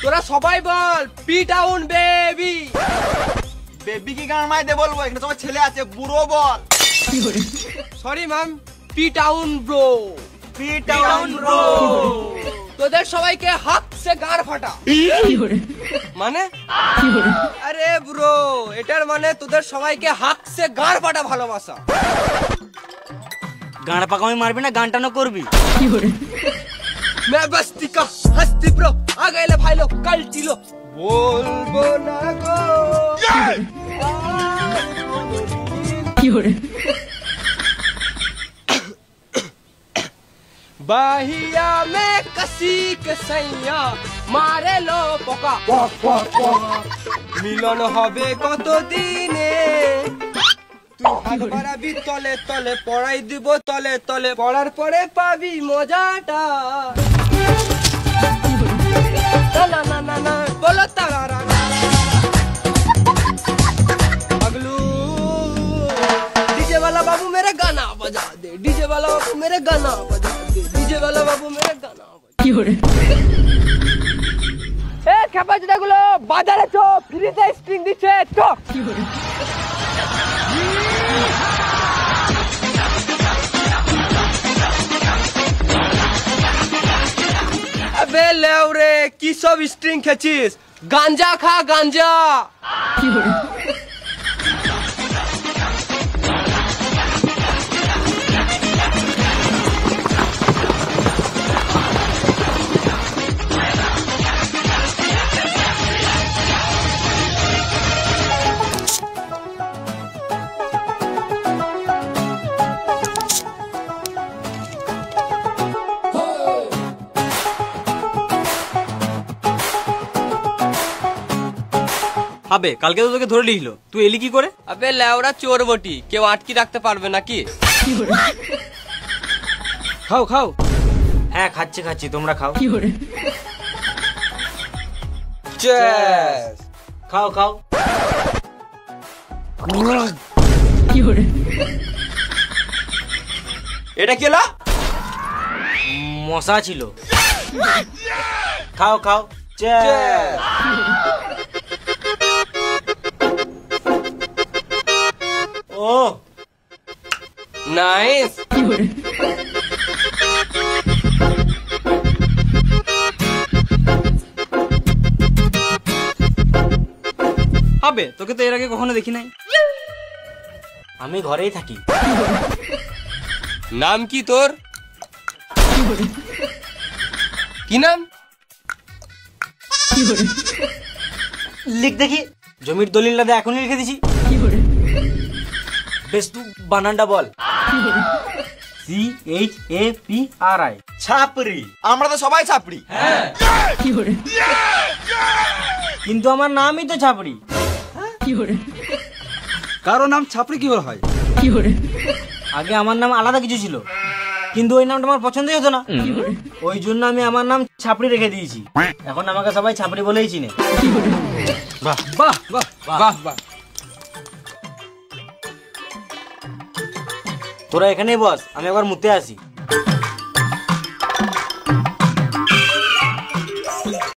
তোরা সবাই বল পি টাউন বেবি। বেবি কি গান মাইতে বলবো, এখানে তোমার ছেলে আছে, বুড়ো বল। Sorry ma'am, P town bro. P town bro. তোদের সবাইকে হাত সে গাড় ফাটা। মানে আরে ব্রো, এটার মানে তোদের সবাইকে হাত সে গাড় ফাটা ভালোবাসা। গান পাকামি মারবি না, গানটা না করবি। मैं बस्ती का हस्ती ब्रो, आ गए ले भाई लोग कल्टी लो। बोलबो ना गो बाहिया में कसी के सैया मारे लो पोका। मिलन হবে কত দিনে, তুই হাত বাড়াবি তলে তলে, পড়াই দিব তলে তলে, পড়ার পরে পাবি মজাটা। না না না না বলো তারা पगलू। डीजे वाला बाबू मेरे गाना बजा दे, डीजे वाला बाबू मेरे गाना बजा दे, डीजे वाला बाबू मेरे गाना बजा दे। এ খেপাচোদা গুলো বাজারে চো, ফ্রিতে স্ট্রিং দিচ্ছে চো। अबे लेवरे की सब स्ट्रिंग खेचिस, गांजा खा गांजा। আবে কালকে তো তোকে ধরে নিল, তুই এলি কি করে? अबे लेवरा चोर বটি, কেউ আটকে রাখতে পারবে নাকি? খাও খাও। হ্যাঁ খাচ্ছি খাচ্ছি, তোমরা খাও। Cheers। খাও খাও। এটা কি হলো? মশা ছিল। খাও খাও। Cheers। ও নাইস। আবে তোকে তো এর আগে কখনো দেখি নাই। আমি ঘরেই থাকি। নাম কি তোর? কি নাম? লিখ দেখি। জমির দলিলটা দে, এখনই লিখে দিছি। বেশ তুই বানানটা বল। CHAPRI। ছাপড়ি, আমরা তো সবাই ছাপড়ি। কিন্তু আমার নামই তো ছাপড়ি। কারো নাম ছাপড়ি কি করে হয়? আগে আমার নাম আলাদা কিছু ছিল, কিন্তু ওই নামটা আমার পছন্দই হতো না, ওই জন্য আমি আমার নাম ছাপড়ি রেখে দিয়েছি। এখন আমাকে সবাই ছাপড়ি বলেই চিনে। বাহ বাহ বাহ বাহ বাহ। তোরা এখানেই বস, আমি একবার মুতে আসি।